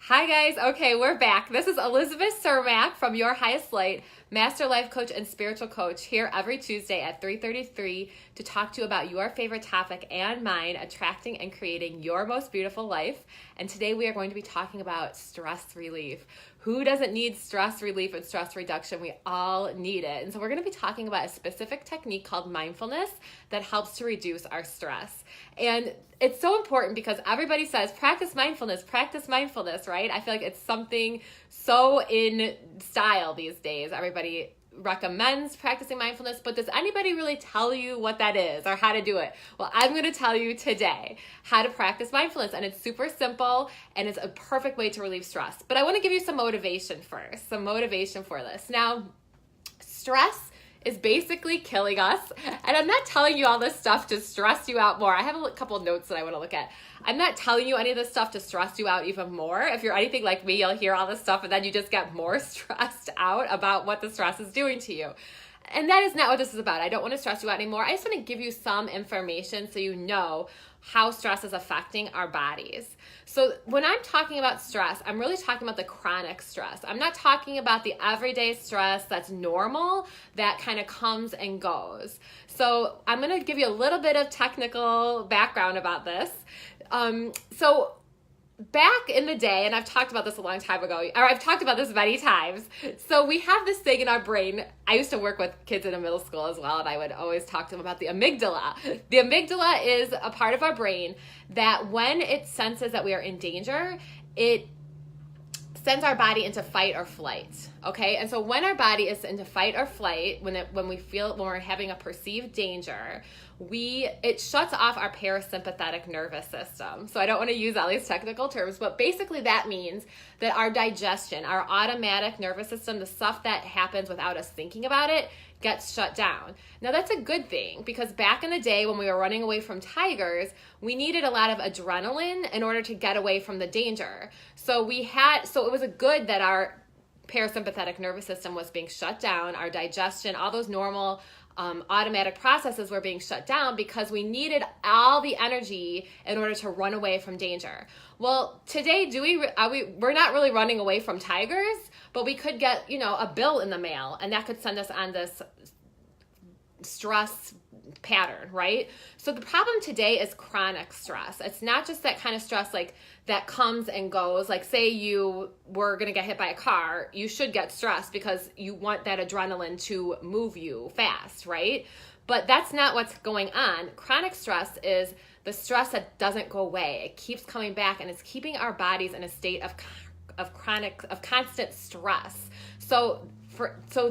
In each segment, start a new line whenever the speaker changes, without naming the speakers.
Hi guys. Okay, we're back. This is Elizabeth Cermak from Your Highest Light, Master Life Coach and Spiritual Coach, here every Tuesday at 3:33 to talk to you about your favorite topic and mine, attracting and creating your most beautiful life. And today we are going to be talking about stress relief. Who doesn't need stress relief and stress reduction? We all need it. And so we're going to be talking about a specific technique called mindfulness that helps to reduce our stress. And it's so important because everybody says practice mindfulness, right? I feel like it's something so in style these days. Everybody recommends practicing mindfulness, but does anybody really tell you what that is or how to do it? Well, I'm going to tell you today how to practice mindfulness, and it's super simple and it's a perfect way to relieve stress. But I want to give you some motivation first, some motivation for this. Now, stress is basically killing us. And I'm not telling you all this stuff to stress you out more. I have a couple of notes that I want to look at. I'm not telling you any of this stuff to stress you out even more. If you're anything like me, you'll hear all this stuff and then you just get more stressed out about what the stress is doing to you. And that is not what this is about. I don't want to stress you out anymore. I just want to give you some information so you know how stress is affecting our bodies. So when I'm talking about stress, I'm really talking about the chronic stress. I'm not talking about the everyday stress that's normal, that kind of comes and goes. So I'm going to give you a little bit of technical background about this. So back in the day, and I've talked about this a long time ago, or I've talked about this many times. So we have this thing in our brain. I used to work with kids in a middle school as well, and I would always talk to them about the amygdala. The amygdala is a part of our brain that when it senses that we are in danger, it sends our body into fight or flight. Okay, and so when our body is into fight or flight, when we're having a perceived danger, it shuts off our parasympathetic nervous system. So I don't want to use all these technical terms, but basically that means that our digestion, our automatic nervous system, the stuff that happens without us thinking about it, gets shut down. Now that's a good thing because back in the day when we were running away from tigers, we needed a lot of adrenaline in order to get away from the danger. So it was a good that our parasympathetic nervous system was being shut down, our digestion, all those normal automatic processes were being shut down because we needed all the energy in order to run away from danger. Well, today, we're not really running away from tigers, but we could get, a bill in the mail, and that could send us on this stress pattern, right? So the problem today is chronic stress. It's not just that kind of stress like that comes and goes. Like say you were going to get hit by a car, you should get stressed because you want that adrenaline to move you fast, right? But that's not what's going on. Chronic stress is the stress that doesn't go away. It keeps coming back and it's keeping our bodies in a state of constant stress. So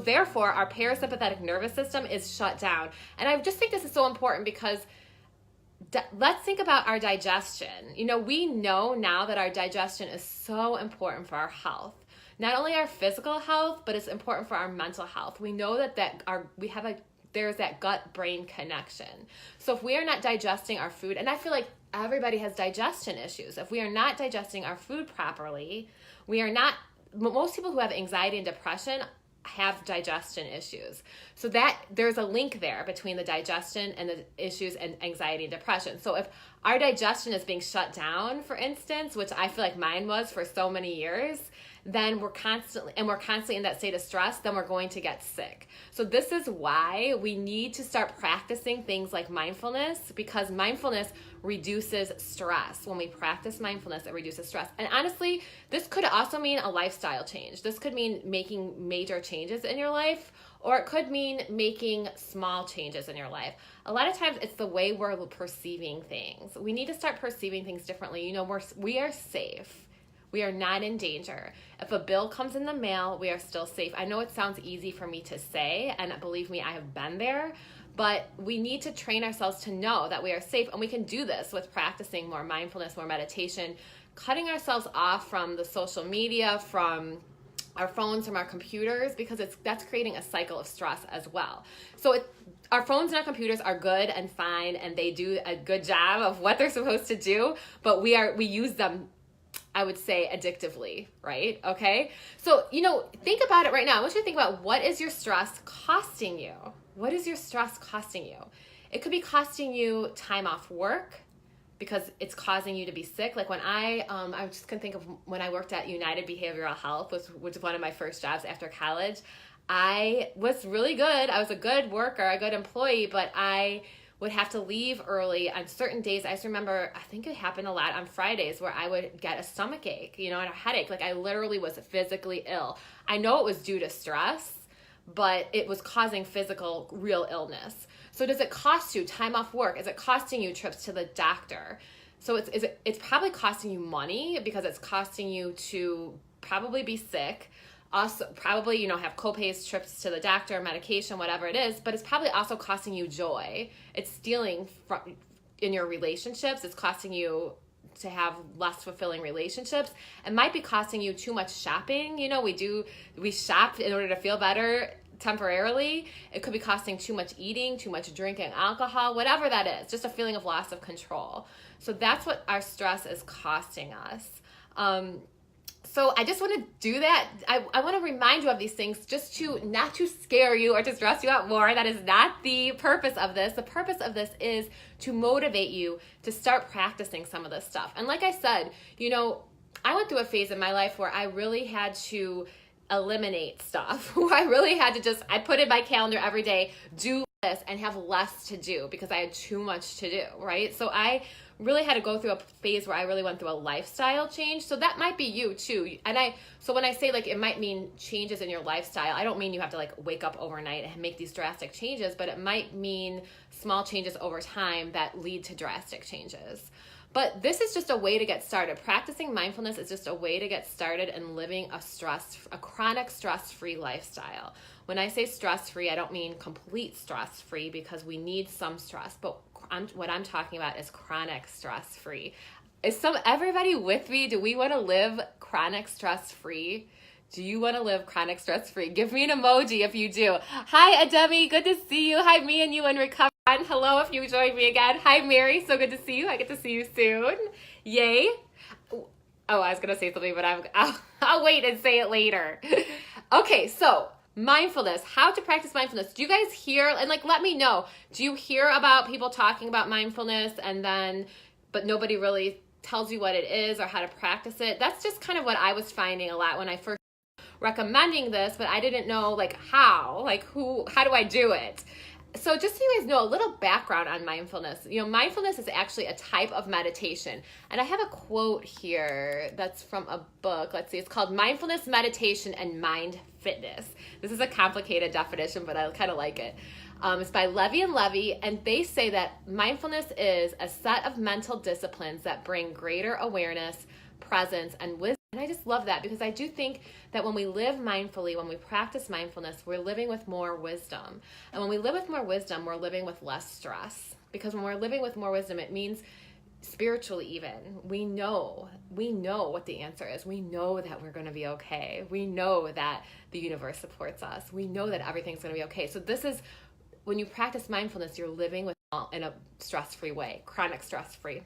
therefore, our parasympathetic nervous system is shut down. And I just think this is so important because let's think about our digestion. We know now that our digestion is so important for our health. Not only our physical health, but it's important for our mental health. We know that there's that gut-brain connection. So if we are not digesting our food, and I feel like everybody has digestion issues. If we are not digesting our food properly, most people who have anxiety and depression have digestion issues. So that there's a link there between the digestion and the issues and anxiety and depression. So if our digestion is being shut down, for instance, which I feel like mine was for so many years, then we're constantly in that state of stress, then we're going to get sick. So this is why we need to start practicing things like mindfulness, because mindfulness reduces stress. When we practice mindfulness, it reduces stress. And honestly, this could also mean a lifestyle change. This could mean making major changes in your life, or it could mean making small changes in your life. A lot of times it's the way we're perceiving things. We need to start perceiving things differently. We are safe. We are not in danger. If a bill comes in the mail, we are still safe. I know it sounds easy for me to say, and believe me, I have been there, but we need to train ourselves to know that we are safe, and we can do this with practicing more mindfulness, more meditation, cutting ourselves off from the social media, from our phones, from our computers, because that's creating a cycle of stress as well. So our phones and our computers are good and fine, and they do a good job of what they're supposed to do, but we use them, I would say, addictively, right? Okay. So, think about it right now. I want you to think about, what is your stress costing you? What is your stress costing you? It could be costing you time off work, because it's causing you to be sick. Like when I just can think of when I worked at United Behavioral Health, which was one of my first jobs after college. I was really good. I was a good worker, a good employee, but I would have to leave early on certain days. I just remember, I think it happened a lot on Fridays where I would get a stomach ache, and a headache. Like I literally was physically ill. I know it was due to stress, but it was causing physical, real illness. So does it cost you time off work? Is it costing you trips to the doctor? So it's probably costing you money because it's costing you to probably be sick. Also, probably, have co-pays, trips to the doctor, medication, whatever it is, but it's probably also costing you joy. It's stealing from in your relationships. It's costing you to have less fulfilling relationships. It might be costing you too much shopping. We shop in order to feel better temporarily. It could be costing too much eating, too much drinking alcohol, whatever that is, just a feeling of loss of control. So that's what our stress is costing us. So I just want to do that. I want to remind you of these things just to not to scare you or to stress you out more. That is not the purpose of this. The purpose of this is to motivate you to start practicing some of this stuff. And like I said, I went through a phase in my life where I really had to eliminate stuff. Where I really had to I put in my calendar every day, do this and have less to do because I had too much to do, right? So I really had to go through a phase where I really went through a lifestyle change. So that might be you too. So when I say it might mean changes in your lifestyle, I don't mean you have to wake up overnight and make these drastic changes, but it might mean small changes over time that lead to drastic changes. But this is just a way to get started. Practicing mindfulness is just a way to get started in living a chronic stress-free lifestyle. When I say stress-free, I don't mean complete stress-free because we need some stress, but what I'm talking about is chronic stress-free. Is everybody with me? Do we want to live chronic stress-free? Do you want to live chronic stress-free? Give me an emoji if you do. Hi, Ademi. Good to see you. Hi, me and you in recovery. Hello, if you joined me again. Hi, Mary. So good to see you. I get to see you soon. Yay. Oh, I was going to say something, but I'll wait and say it later. Okay, so mindfulness, how to practice mindfulness. Do you guys hear, and let me know, do you hear about people talking about mindfulness but nobody really tells you what it is or how to practice it? That's just kind of what I was finding a lot when I first recommending this, but I didn't know how do I do it? So just so you guys know a little background on mindfulness. Mindfulness is actually a type of meditation. And I have a quote here that's from a book. Let's see. It's called Mindfulness, Meditation, and Mind Fitness. This is a complicated definition, but I kind of like it. It's by Levy and Levy, and they say that mindfulness is a set of mental disciplines that bring greater awareness, presence, and wisdom. And I just love that because I do think that when we live mindfully, when we practice mindfulness, we're living with more wisdom. And when we live with more wisdom, we're living with less stress. Because when we're living with more wisdom, it means spiritually even, we know what the answer is. We know that we're going to be okay. We know that the universe supports us. We know that everything's going to be okay. So this is, when you practice mindfulness, you're living in a stress-free way, chronic stress-free.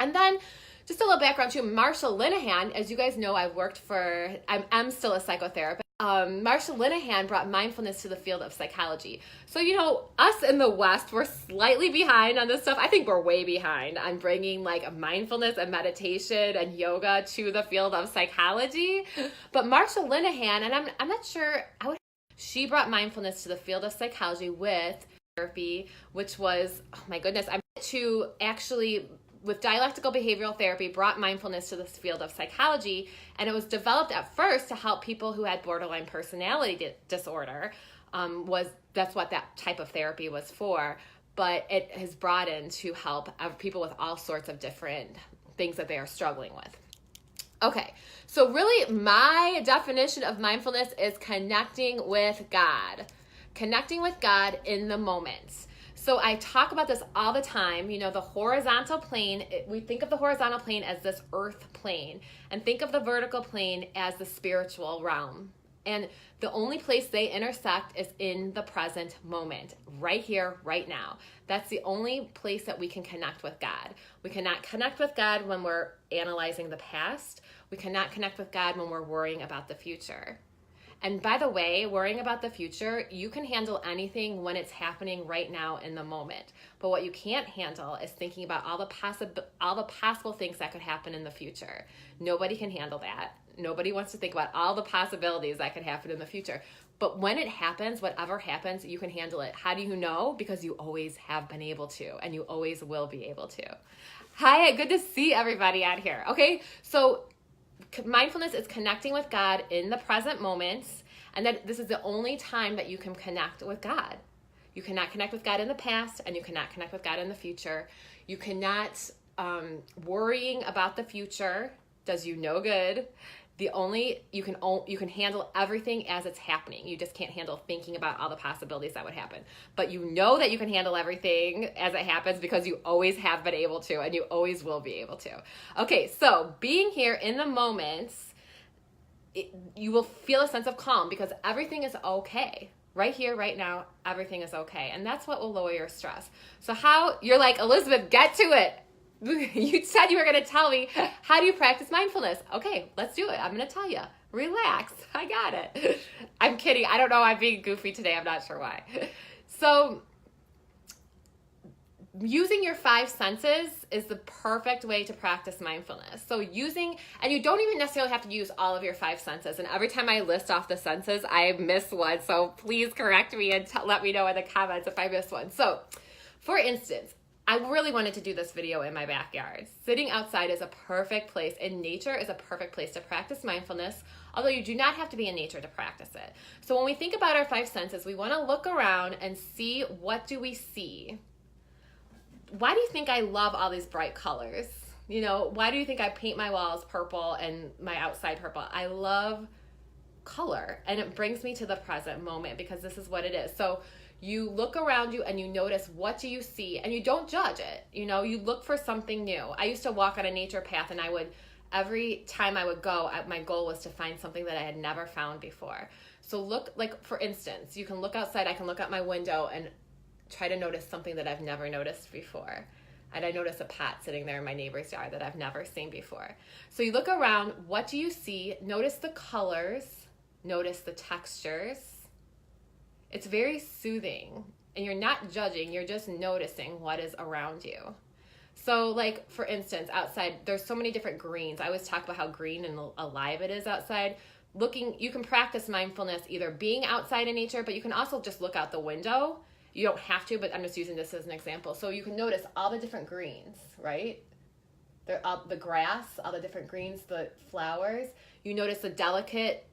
And then just a little background too, Marsha Linehan, as you guys know, I'm still a psychotherapist. Marsha Linehan brought mindfulness to the field of psychology. So, us in the West, we're slightly behind on this stuff. I think we're way behind on bringing mindfulness and meditation and yoga to the field of psychology. But Marsha Linehan, and I'm not sure, she brought mindfulness to the field of psychology with therapy, which was, oh my goodness, with dialectical behavioral therapy, brought mindfulness to this field of psychology, and it was developed at first to help people who had borderline personality disorder. That's what that type of therapy was for, but it has broadened to help people with all sorts of different things that they are struggling with. Okay, so really my definition of mindfulness is connecting with God in the moment. So I talk about this all the time, the horizontal plane, we think of the horizontal plane as this earth plane, and think of the vertical plane as the spiritual realm. And the only place they intersect is in the present moment, right here, right now. That's the only place that we can connect with God. We cannot connect with God when we're analyzing the past. We cannot connect with God when we're worrying about the future. And by the way, worrying about the future, you can handle anything when it's happening right now in the moment. But what you can't handle is thinking about all the possible things that could happen in the future. Nobody can handle that. Nobody wants to think about all the possibilities that could happen in the future. But when it happens, whatever happens, you can handle it. How do you know? Because you always have been able to, and you always will be able to. Hi, good to see everybody out here. Okay, so mindfulness is connecting with God in the present moment, and that this is the only time that you can connect with God. You cannot connect with God in the past, and you cannot connect with God in the future. You cannot, worrying about the future does you no good. You can handle everything as it's happening. You just can't handle thinking about all the possibilities that would happen. But you know that you can handle everything as it happens because you always have been able to, and you always will be able to. Okay, so being here in the moment, you will feel a sense of calm because everything is okay. Right here, right now, everything is okay. And that's what will lower your stress. So you're like, Elizabeth, get to it. You said you were going to tell me, how do you practice mindfulness? Okay, let's do it. I'm going to tell you. Relax. I got it. I'm kidding. I don't know. I'm being goofy today. I'm not sure why. So using your 5 senses is the perfect way to practice mindfulness. So and you don't even necessarily have to use all of your 5 senses. And every time I list off the senses, I miss one. So please correct me and let me know in the comments if I miss one. So for instance, I really wanted to do this video in my backyard. Sitting outside is a perfect place, and nature is a perfect place to practice mindfulness, although you do not have to be in nature to practice it. So when we think about our 5 senses, we want to look around and see, what do we see? Why do you think I love all these bright colors? Why do you think I paint my walls purple and my outside purple? I love color, and it brings me to the present moment because this is what it is. So you look around you and you notice, what do you see? And you don't judge it. You look for something new. I used to walk on a nature path, and every time I would go, my goal was to find something that I had never found before. So look, like for instance, you can look outside. I can look out my window and try to notice something that I've never noticed before. And I notice a pot sitting there in my neighbor's yard that I've never seen before. So you look around, what do you see? Notice the colors, notice the textures. It's very soothing, and you're not judging, you're just noticing what is around you. So like, for instance, outside, there's so many different greens. I always talk about how green and alive it is outside. You can practice mindfulness either being outside in nature, but you can also just look out the window. You don't have to, but I'm just using this as an example. So you can notice all the different greens, right? The grass, all the different greens, the flowers. You notice the delicate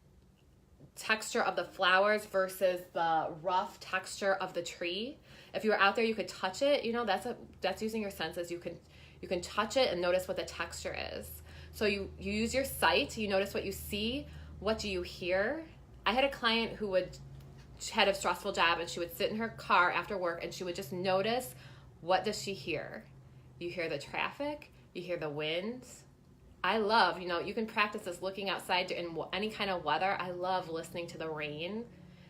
texture of the flowers versus the rough texture of the tree. If you were out there, you could touch it. That's using your senses. You can touch it and notice what the texture is. So you use your sight. You notice what you see. What do you hear? I had a client who had a stressful job, and she would sit in her car after work, and she would just notice, what does she hear? You hear the traffic. You hear the wind. I love, you can practice this looking outside in any kind of weather. I love listening to the rain.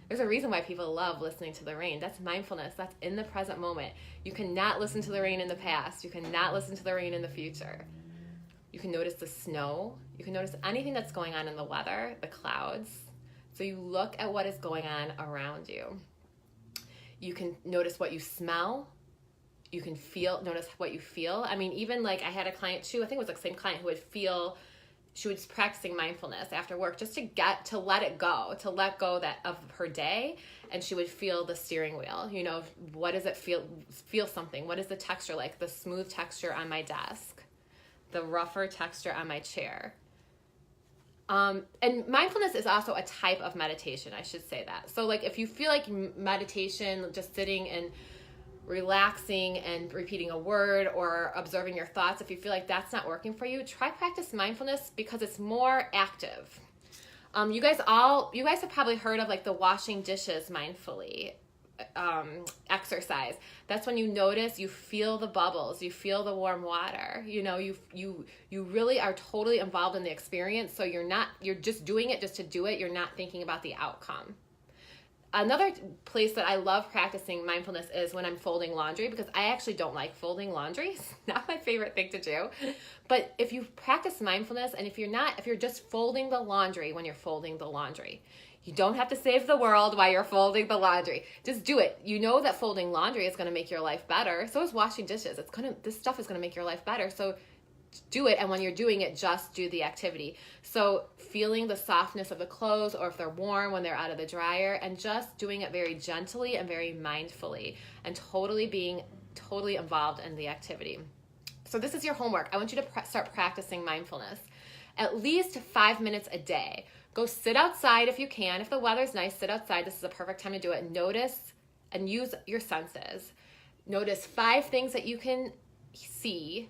There's a reason why people love listening to the rain. That's mindfulness. That's in the present moment. You cannot listen to the rain in the past. You cannot listen to the rain in the future. You can notice the snow. You can notice anything that's going on in the weather, the clouds. So you look at what is going on around you. You can notice what you smell. You can notice what you feel. I mean, even like I had a client too, I think it was the same client, she was practicing mindfulness after work just to let it go, of her day. And she would feel the steering wheel. What does it feel something? What is the texture like? The smooth texture on my desk, the rougher texture on my chair. And mindfulness is also a type of meditation, I should say that. So like if you feel like meditation, just sitting and relaxing and repeating a word or observing your thoughts, if you feel like that's not working for you, try practice mindfulness because it's more active. You guys have probably heard of like the washing dishes mindfully exercise. That's when you notice, you feel the bubbles, you feel the warm water. You really are totally involved in the experience. So you're just doing it just to do it. You're not thinking about the outcome. Another place that I love practicing mindfulness is when I'm folding laundry, because I actually don't like folding laundry. It's not my favorite thing to do. But if you practice mindfulness, and if you're just folding the laundry when you're folding the laundry, You don't have to save the world while you're folding the laundry. Just do it. You know that folding laundry is going to make your life better. So is washing dishes. This stuff is going to make your life better. So do it. And when you're doing it, just do the activity. So feeling the softness of the clothes, or if they're warm when they're out of the dryer, and just doing it very gently and very mindfully, and totally being totally involved in the activity. So this is your homework. I want you to start practicing mindfulness at least 5 minutes a day. Go sit outside if you can. If the weather's nice, sit outside. This is a perfect time to do it. Notice and use your senses. Notice 5 things that you can see,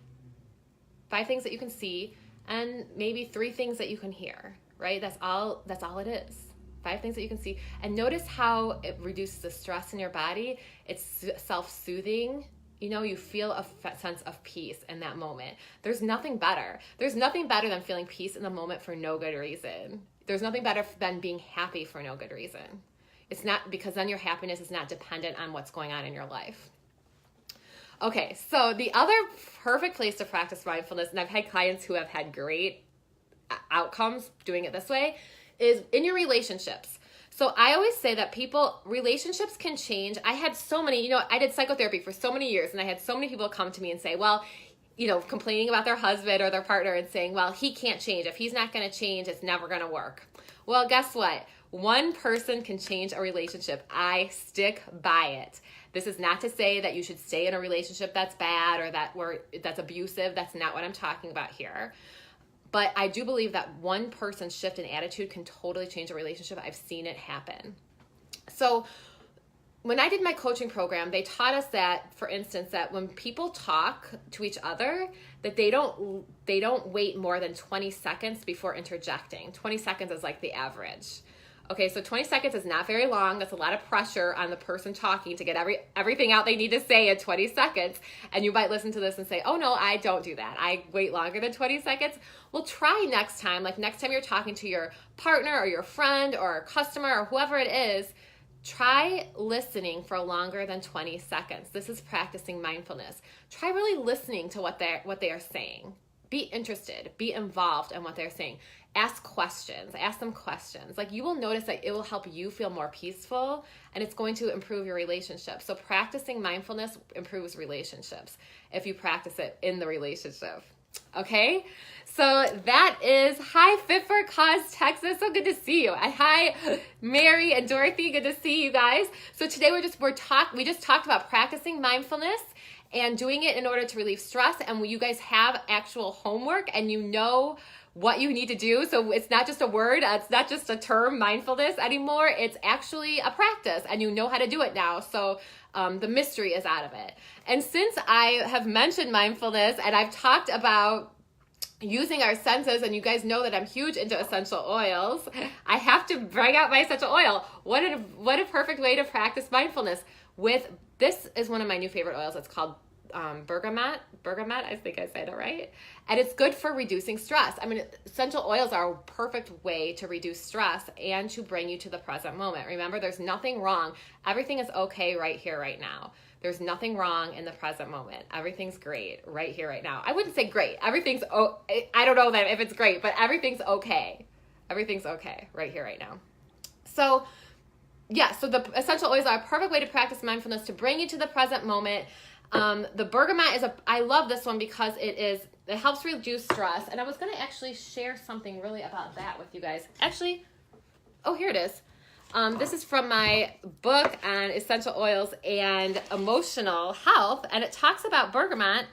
5 things that you can see, and maybe 3 things that you can hear, right? That's all it is. 5 things that you can see. And notice how it reduces the stress in your body. It's self-soothing. You know, you feel a sense of peace in that moment. There's nothing better. There's nothing better than feeling peace in the moment for no good reason. There's nothing better than being happy for no good reason. It's not, because then your happiness is not dependent on what's going on in your life. Okay, so the other perfect place to practice mindfulness, and I've had clients who have had great outcomes doing it this way, is in your relationships. So I always say that relationships can change. I had so many, I did psychotherapy for so many years, and I had so many people come to me and say, well, complaining about their husband or their partner and saying, well, he can't change. If he's not going to change, it's never going to work. Well, guess what? One person can change a relationship. I stick by it. This is not to say that you should stay in a relationship that's bad or that's abusive. That's not what I'm talking about here. But I do believe that one person's shift in attitude can totally change a relationship. I've seen it happen. So when I did my coaching program, they taught us that, for instance, that when people talk to each other, that they don't wait more than 20 seconds before interjecting. 20 seconds is like the average. Okay, so 20 seconds is not very long. That's a lot of pressure on the person talking to get everything out they need to say in 20 seconds. And you might listen to this and say, oh no, I don't do that. I wait longer than 20 seconds. Well, try next time. Like next time you're talking to your partner or your friend or a customer or whoever it is, try listening for longer than 20 seconds. This is practicing mindfulness. Try really listening to what they are saying. Be interested, be involved in what they're saying. Ask them questions. Like, you will notice that it will help you feel more peaceful, and it's going to improve your relationship. So practicing mindfulness improves relationships if you practice it in the relationship. Okay, so that is, hi Fit for a Cause Texas, so good to see you. Hi Mary and Dorothy, good to see you guys. So today we just talked about practicing mindfulness and doing it in order to relieve stress, and you guys have actual homework and you know what you need to do. So it's not just a word, it's not just a term, mindfulness anymore, it's actually a practice and you know how to do it now. So the mystery is out of it. And since I have mentioned mindfulness and I've talked about using our senses, and you guys know that I'm huge into essential oils, I have to bring out my essential oil. What a perfect way to practice mindfulness with, this is one of my new favorite oils. It's called bergamot, I think I said it right. And it's good for reducing stress. I mean, essential oils are a perfect way to reduce stress and to bring you to the present moment. Remember, there's nothing wrong. Everything is okay right here, right now. There's nothing wrong in the present moment. Everything's great right here, right now. I wouldn't say great. I don't know if it's great, but everything's okay. Everything's okay right here, right now. So yeah, so the essential oils are a perfect way to practice mindfulness, to bring you to the present moment. The bergamot I love this one because it helps reduce stress. And I was going to actually share something really about that with you guys. Actually, oh, here it is. This is from my book on essential oils and emotional health. And it talks about bergamot,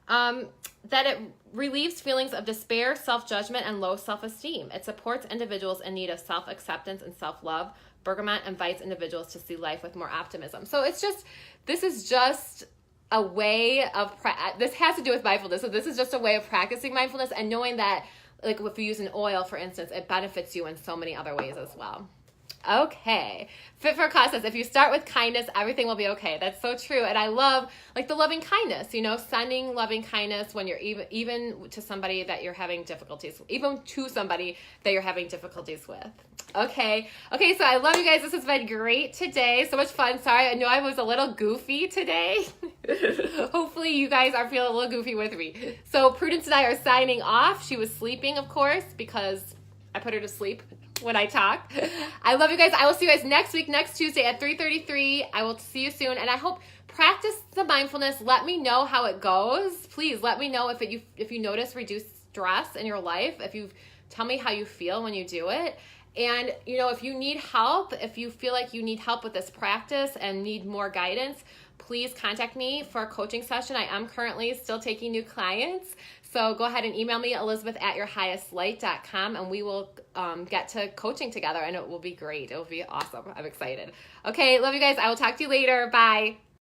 that it relieves feelings of despair, self-judgment, and low self-esteem. It supports individuals in need of self-acceptance and self-love. Bergamot invites individuals to see life with more optimism. So this is just a way of, this has to do with mindfulness. So this is just a way of practicing mindfulness and knowing that, like if you use an oil, for instance, it benefits you in so many other ways as well. Okay. Fit for a Cause says, if you start with kindness, everything will be okay. That's so true. And I love like the loving kindness, sending loving kindness when you're even to somebody that you're having difficulties, even to somebody that you're having difficulties with. Okay. So I love you guys. This has been great today. So much fun. Sorry, I know I was a little goofy today. Hopefully you guys are feeling a little goofy with me. So Prudence and I are signing off. She was sleeping, of course, because I put her to sleep when I talk. I love you guys. I will see you guys next week, next Tuesday at 3:33. I will see you soon. And I hope practice the mindfulness. Let me know how it goes. Please let me know if you notice reduced stress in your life. Tell me how you feel when you do it. And, if you need help, if you feel like you need help with this practice and need more guidance, please contact me for a coaching session. I am currently still taking new clients. So go ahead and email me, elizabeth@yourhighestlight.com, and we will get to coaching together, and it will be great. It will be awesome. I'm excited. Okay, love you guys. I will talk to you later. Bye.